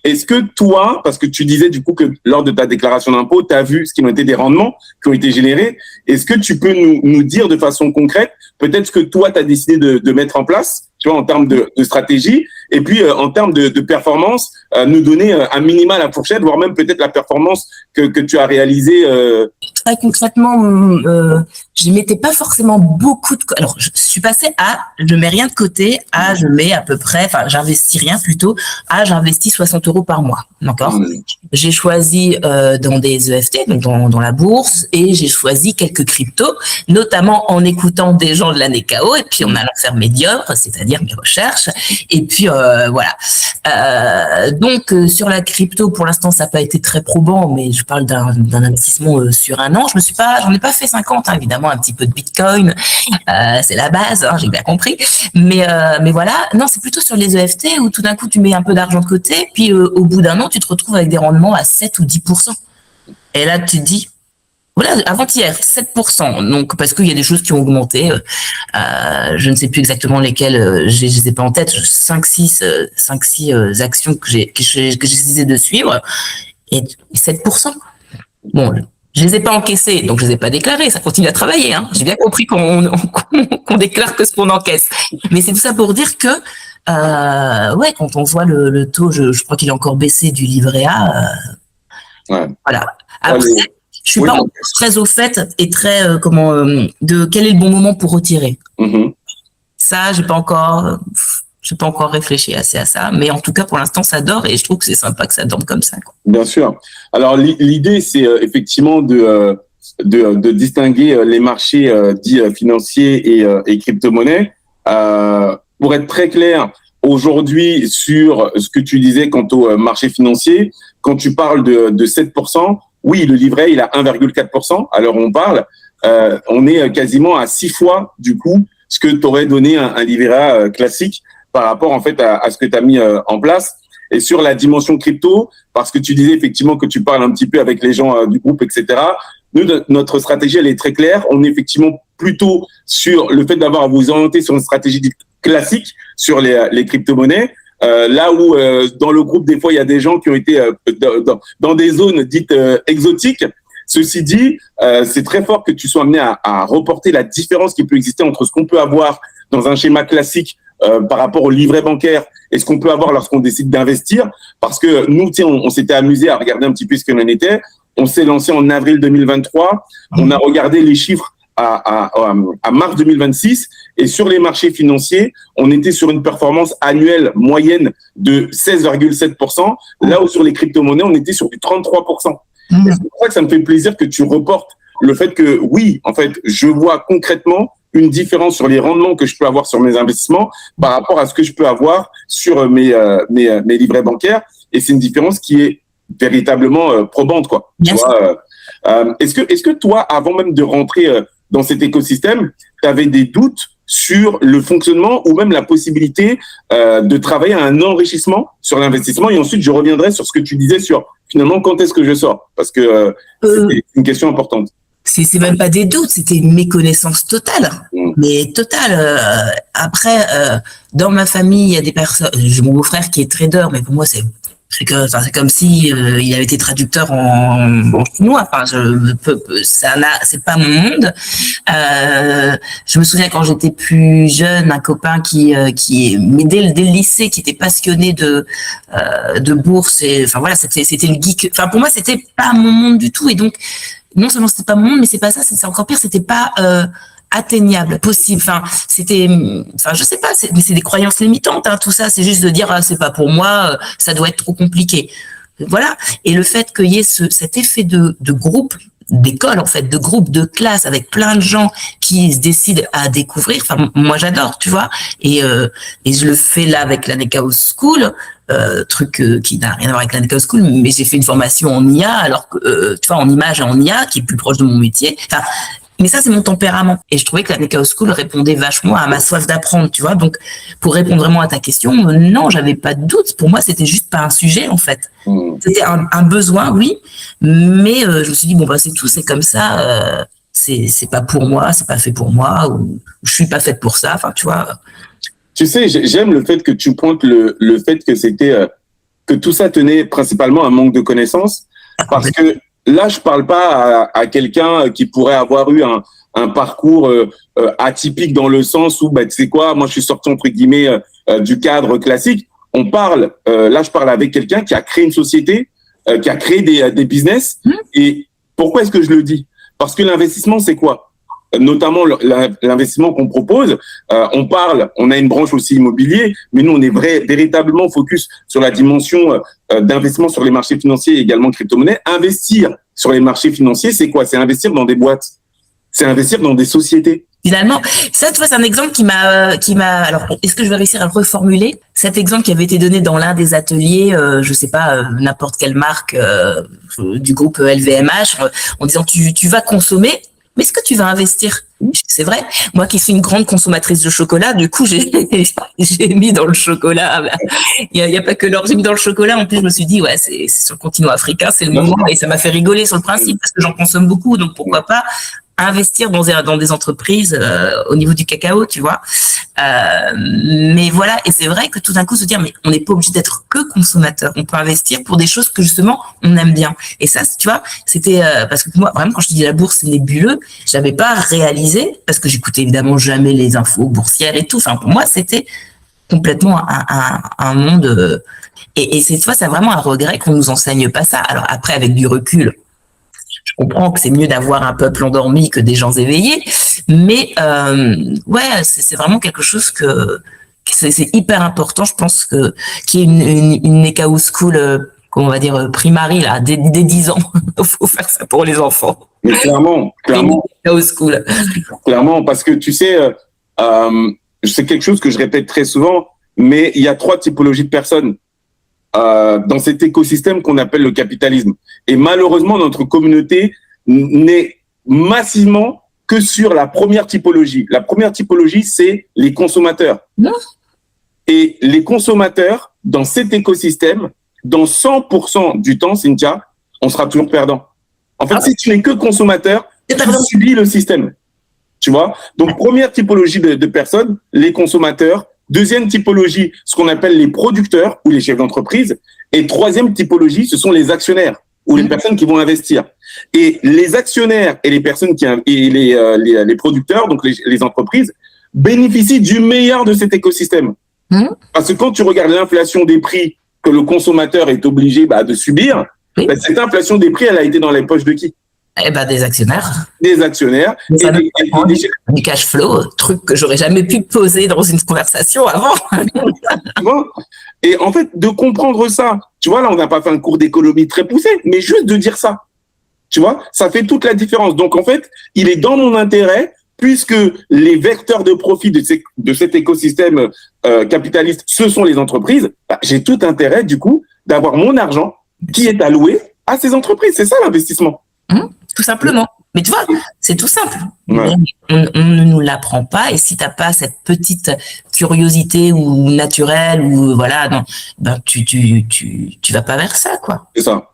est-ce que toi, parce que tu disais du coup que lors de ta déclaration d'impôt, tu as vu ce qui ont été des rendements qui ont été générés, est-ce que tu peux nous dire de façon concrète, peut-être ce que toi, tu as décidé de mettre en place, tu vois, en termes de stratégie, et puis en termes de performance, nous donner un minima à la fourchette, voire même peut-être la performance que tu as réalisée. Très concrètement, je mettais pas forcément beaucoup de... Alors, je suis passée à je mets rien de côté, à je mets à peu près, enfin, j'investis rien plutôt, à j'investis 60 € par mois. D'accord. J'ai choisi dans des EFT, donc dans la bourse, et j'ai choisi quelques cryptos, notamment en écoutant des gens de la NECAO, et puis en allant faire mes dioptres, c'est-à-dire mes recherches. Et puis, voilà. Donc, sur la crypto, pour l'instant, ça n'a pas été très probant, mais je parle d'un investissement sur un an. J'en ai pas fait 50, hein, évidemment, un petit peu de Bitcoin, c'est la base, hein, j'ai bien compris. Mais voilà, non, c'est plutôt sur les EFT où tout d'un coup, tu mets un peu d'argent de côté, puis au bout d'un an, tu te retrouves avec des rendements à 7 ou 10%. Et là, tu te dis, voilà, avant-hier, 7%. Donc, parce qu'il y a des choses qui ont augmenté. Je ne sais plus exactement lesquelles, je les ai pas en tête. 5-6 actions que j'ai décidé de suivre. Et 7%. Bon, je les ai pas encaissées, donc je les ai pas déclarées. Ça continue à travailler, hein. J'ai bien compris qu'on déclare que ce qu'on encaisse. Mais c'est tout ça pour dire que, ouais, quand on voit le taux, je crois qu'il a encore baissé du livret A. Ouais. Voilà. Après, je suis pas très au fait et très de quel est le bon moment pour retirer. Ça, j'ai pas encore réfléchi assez à ça, mais en tout cas pour l'instant ça dort et je trouve que c'est sympa que ça dorme comme ça, quoi. Bien sûr. Alors l'idée c'est effectivement de distinguer les marchés dits financiers et crypto-monnaies. Pour être très clair, aujourd'hui sur ce que tu disais quant au marché financier, quand tu parles de 7%, oui, le livret, il a 1,4%. Alors, on parle, on est quasiment à 6 fois, du coup, ce que t'aurait donné un livret A classique par rapport, en fait, à ce que tu as mis en place. Et sur la dimension crypto, parce que tu disais effectivement que tu parles un petit peu avec les gens du groupe, etc. Nous, notre stratégie, elle est très claire. On est effectivement plutôt sur le fait d'avoir à vous orienter sur une stratégie classique sur les crypto-monnaies. Là où dans le groupe, des fois, il y a des gens qui ont été dans des zones dites exotiques. Ceci dit, c'est très fort que tu sois amené à reporter la différence qui peut exister entre ce qu'on peut avoir dans un schéma classique par rapport au livret bancaire et ce qu'on peut avoir lorsqu'on décide d'investir. Parce que nous, on s'était amusé à regarder un petit peu ce qu'il en était. On s'est lancé en avril 2023. On a regardé les chiffres à mars 2026 et sur les marchés financiers, on était sur une performance annuelle moyenne de 16,7%, là où sur les crypto-monnaies, on était sur du 33%. Et c'est pour ça que ça me fait plaisir que tu reportes le fait que oui, en fait, je vois concrètement une différence sur les rendements que je peux avoir sur mes investissements par rapport à ce que je peux avoir sur mes livrets bancaires, et c'est une différence qui est véritablement probante, quoi. Tu vois, est-ce que toi, avant même de rentrer dans cet écosystème, tu avais des doutes sur le fonctionnement ou même la possibilité de travailler à un enrichissement sur l'investissement? Et ensuite, je reviendrai sur ce que tu disais sur finalement quand est-ce que je sors, parce que c'est une question importante. C'est même pas des doutes, c'était une méconnaissance totale. Mais totale. Après, dans ma famille, il y a des personnes. J'ai mon beau-frère qui est trader, mais pour moi, c'est comme si il avait été traducteur en chinois. Enfin, c'est pas mon monde. Je me souviens quand j'étais plus jeune, un copain mais dès le lycée, qui était passionné de bourse, et enfin voilà, c'était le geek. Enfin pour moi, c'était pas mon monde du tout, et donc non seulement c'était pas mon monde, mais c'est pas ça, c'est encore pire, c'était pas atteignable, possible. Enfin, je sais pas, mais c'est des croyances limitantes, hein, tout ça. C'est juste de dire, c'est pas pour moi, ça doit être trop compliqué. Voilà. Et le fait qu'il y ait cet effet de groupe, d'école, en fait, de groupe, de classe, avec plein de gens qui se décident à découvrir. Enfin, moi, j'adore, tu vois. Et je le fais là avec la NECAO School, truc qui n'a rien à voir avec la NECAO School, mais j'ai fait une formation en IA, alors que, tu vois, en image et en IA, qui est plus proche de mon métier. Enfin, mais ça, c'est mon tempérament. Et je trouvais que la NECAO School répondait vachement à ma soif d'apprendre, tu vois. Donc, pour répondre vraiment à ta question, non, j'avais pas de doute. Pour moi, c'était juste pas un sujet, en fait. C'était un besoin, oui. Mais je me suis dit, bon, bah, c'est tout, c'est comme ça. C'est pas pour moi, c'est pas fait pour moi, ou je suis pas faite pour ça. Enfin, tu vois. Tu sais, j'aime le fait que tu pointes le fait que c'était que tout ça tenait principalement à un manque de connaissances. Parce que là, je parle pas à quelqu'un qui pourrait avoir eu un parcours atypique dans le sens où, tu sais quoi, moi, je suis sorti, entre guillemets, du cadre classique. On parle, là, je parle avec quelqu'un qui a créé une société, qui a créé des business. Et pourquoi est-ce que je le dis? Parce que l'investissement, c'est quoi? Notamment l'investissement qu'on propose, on a une branche aussi immobilier, mais nous, on est véritablement focus sur la dimension d'investissement sur les marchés financiers et également crypto-monnaies. Investir sur les marchés financiers, c'est quoi? C'est investir dans des boîtes. C'est investir dans des sociétés. Finalement, ça, tu vois, c'est un exemple qui m'a, alors, est-ce que je vais réussir à le reformuler? Cet exemple qui avait été donné dans l'un des ateliers, je sais pas, n'importe quelle marque du groupe LVMH, en disant tu vas consommer, mais est-ce que tu vas investir? C'est vrai. Moi qui suis une grande consommatrice de chocolat, du coup, j'ai mis dans le chocolat. Il y a pas que l'or, j'ai mis dans le chocolat. En plus, je me suis dit, ouais, c'est sur le continent africain, c'est le moment, et ça m'a fait rigoler sur le principe parce que j'en consomme beaucoup, donc pourquoi pas investir dans des entreprises au niveau du cacao, tu vois. Mais voilà, et c'est vrai que tout d'un coup se dire, mais on n'est pas obligé d'être que consommateur. On peut investir pour des choses que justement on aime bien. Et ça, tu vois, c'était parce que moi, vraiment, quand je te dis la bourse, c'est nébuleux, j'avais pas réalisé parce que j'écoutais évidemment jamais les infos boursières et tout. Enfin, pour moi, c'était complètement un monde. Et c'est, tu vois, c'est vraiment un regret qu'on nous enseigne pas ça. Alors après, avec du recul, je comprends que c'est mieux d'avoir un peuple endormi que des gens éveillés, mais ouais, c'est vraiment quelque chose que c'est hyper important. Je pense que qu'il y ait une Nekao School, comment on va dire, primary là, dès 10 ans. Il faut faire ça pour les enfants. Mais clairement, Nekao School. Clairement, parce que tu sais, c'est quelque chose que je répète très souvent, mais il y a 3 typologies de personnes dans cet écosystème qu'on appelle le capitalisme. Et malheureusement, notre communauté n'est massivement que sur la première typologie. La première typologie, c'est les consommateurs. Non. Et les consommateurs, dans cet écosystème, dans 100% du temps, Cynthia, on sera toujours perdant. En fait, si tu n'es que consommateur, tu subis le système. Tu vois? Donc, première typologie de personnes, les consommateurs. Deuxième typologie, ce qu'on appelle les producteurs ou les chefs d'entreprise. Et troisième typologie, ce sont les actionnaires ou les personnes qui vont investir. Et les actionnaires et les personnes les producteurs, donc les entreprises, bénéficient du meilleur de cet écosystème. Parce que quand tu regardes l'inflation des prix que le consommateur est obligé de subir, cette inflation des prix, elle a été dans les poches de qui? Eh ben, des actionnaires. Des actionnaires. Du cash flow, truc que j'aurais jamais pu poser dans une conversation avant. Et en fait, de comprendre ça, tu vois, là, on n'a pas fait un cours d'économie très poussé, mais juste de dire ça, tu vois, ça fait toute la différence. Donc, en fait, il est dans mon intérêt, puisque les vecteurs de profit de cet écosystème capitaliste, ce sont les entreprises, j'ai tout intérêt, du coup, d'avoir mon argent qui est alloué à ces entreprises. C'est ça l'investissement. Tout simplement. Mais tu vois, c'est tout simple. Ouais. On ne nous l'apprend pas. Et si t'as pas cette petite curiosité ou naturelle ou voilà, non, ben tu vas pas vers ça, quoi. C'est ça.